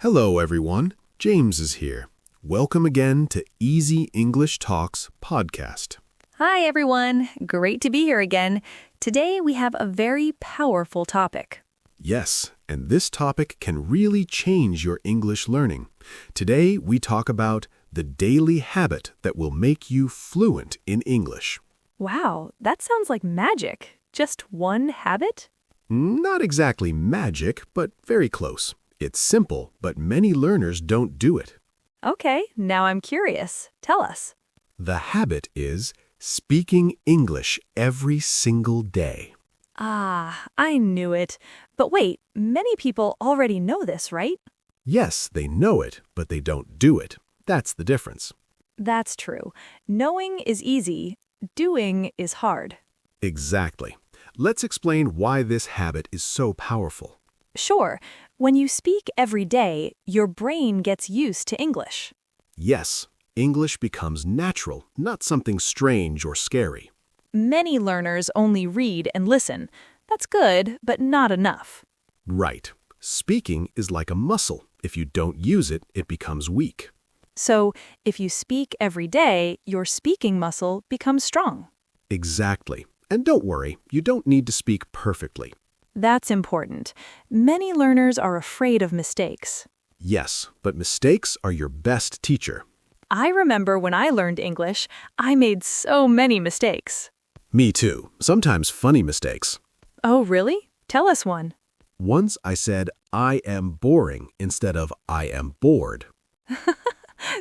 Hello, everyone. James is here. Welcome again to Easy English Talks podcast. Hi, everyone. Great to be here again. Today, we have a very powerful topic. Yes, and this topic can really change your English learning. Today, we talk about the daily habit that will make you fluent in English. Wow, that sounds like magic. Just one habit? Not exactly magic, but very close. It's simple, but many learners don't do it. Okay, now I'm curious. Tell us. The habit is speaking English every single day. Ah, I knew it. But wait, many people already know this, right? Yes, they know it, but they don't do it. That's the difference. That's true. Knowing is easy. Doing is hard. Exactly. Let's explain why this habit is so powerful. Sure, when you speak every day, your brain gets used to English. Yes, English becomes natural, not something strange or scary. Many learners only read and listen. That's good, but not enough. Right. Speaking is like a muscle. If you don't use it, it becomes weak. So, if you speak every day, your speaking muscle becomes strong. Exactly. And don't worry, you don't need to speak perfectly. That's important. Many learners are afraid of mistakes. Yes, but mistakes are your best teacher. I remember when I learned English, I made so many mistakes. Me too. Sometimes funny mistakes. Oh, really? Tell us one. Once I said, I am boring instead of I am bored.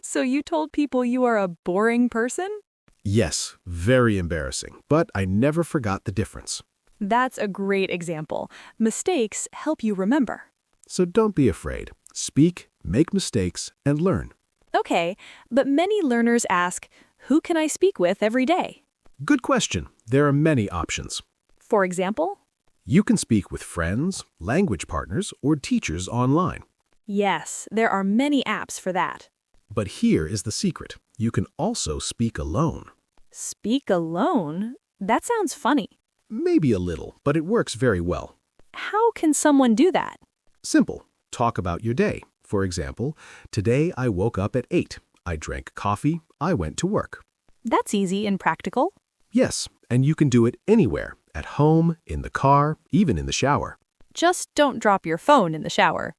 So you told people you are a boring person? Yes, very embarrassing, but I never forgot the difference. That's a great example. Mistakes help you remember. So don't be afraid. Speak, make mistakes, and learn. Okay, but many learners ask, who can I speak with every day? Good question. There are many options. For example? You can speak with friends, language partners, or teachers online. Yes, there are many apps for that. But here is the secret. You can also speak alone. Speak alone? That sounds funny. Maybe a little, but it works very well. How can someone do that? Simple. Talk about your day. For example, today I woke up at 8. I drank coffee. I went to work. That's easy and practical. Yes, and you can do it anywhere. At home, in the car, even in the shower. Just don't drop your phone in the shower.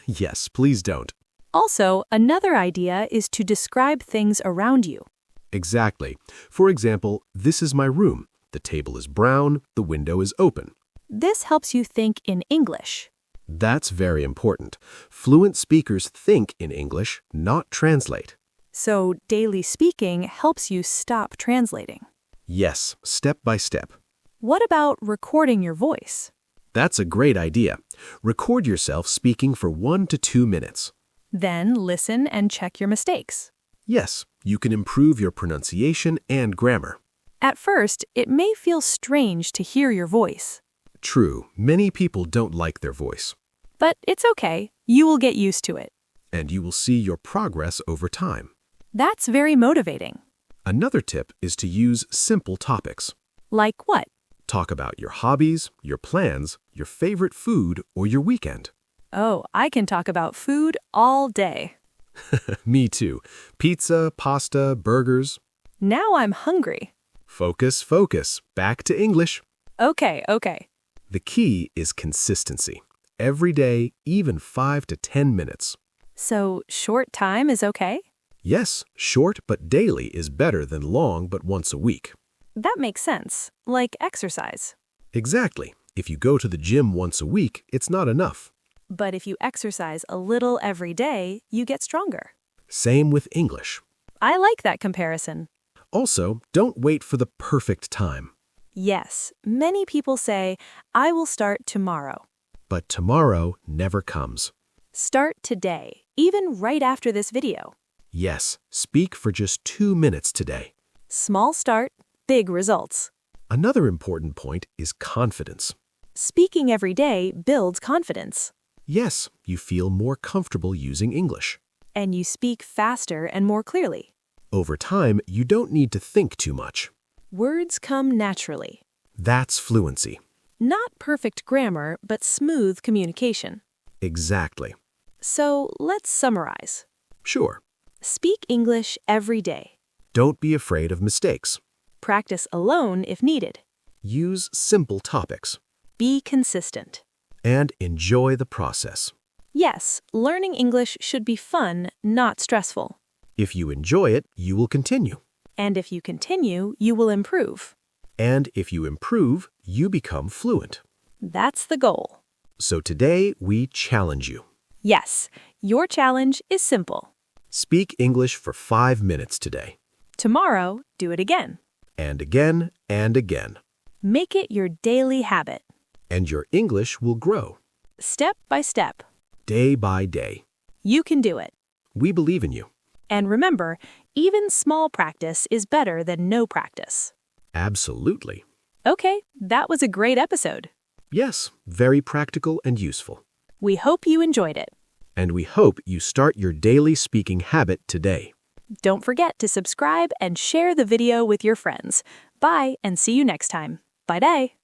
Yes, please don't. Also, another idea is to describe things around you. Exactly. For example, this is my room. The table is brown, the window is open. This helps you think in English. That's very important. Fluent speakers think in English, not translate. So, daily speaking helps you stop translating. Yes, step by step. What about recording your voice? That's a great idea. Record yourself speaking for 1 to 2 minutes. Then listen and check your mistakes. Yes, you can improve your pronunciation and grammar. At first, it may feel strange to hear your voice. True, many people don't like their voice. But it's okay. You will get used to it. And you will see your progress over time. That's very motivating. Another tip is to use simple topics. Like what? Talk about your hobbies, your plans, your favorite food, or your weekend. Oh, I can talk about food all day. Me too. Pizza, pasta, burgers. Now I'm hungry. Focus, focus. Back to English. Okay. The key is consistency. Every day, even 5 to 10 minutes. So, short time is okay? Yes, short but daily is better than long but once a week. That makes sense. Like exercise. Exactly. If you go to the gym once a week, it's not enough. But if you exercise a little every day, you get stronger. Same with English. I like that comparison. Also, don't wait for the perfect time. Yes, many people say, I will start tomorrow. But tomorrow never comes. Start today, even right after this video. Yes, speak for just 2 minutes today. Small start, big results. Another important point is confidence. Speaking every day builds confidence. Yes, you feel more comfortable using English. And you speak faster and more clearly. Over time, you don't need to think too much. Words come naturally. That's fluency. Not perfect grammar, but smooth communication. Exactly. So let's summarize. Sure. Speak English every day. Don't be afraid of mistakes. Practice alone if needed. Use simple topics. Be consistent. And enjoy the process. Yes, learning English should be fun, not stressful. If you enjoy it, you will continue. And if you continue, you will improve. And if you improve, you become fluent. That's the goal. So today, we challenge you. Yes, your challenge is simple. Speak English for 5 minutes today. Tomorrow, do it again. And again and again. Make it your daily habit. And your English will grow. Step by step. Day by day. You can do it. We believe in you. And remember, even small practice is better than no practice. Absolutely. Okay, that was a great episode. Yes, very practical and useful. We hope you enjoyed it. And we hope you start your daily speaking habit today. Don't forget to subscribe and share the video with your friends. Bye, and see you next time. Bye-bye.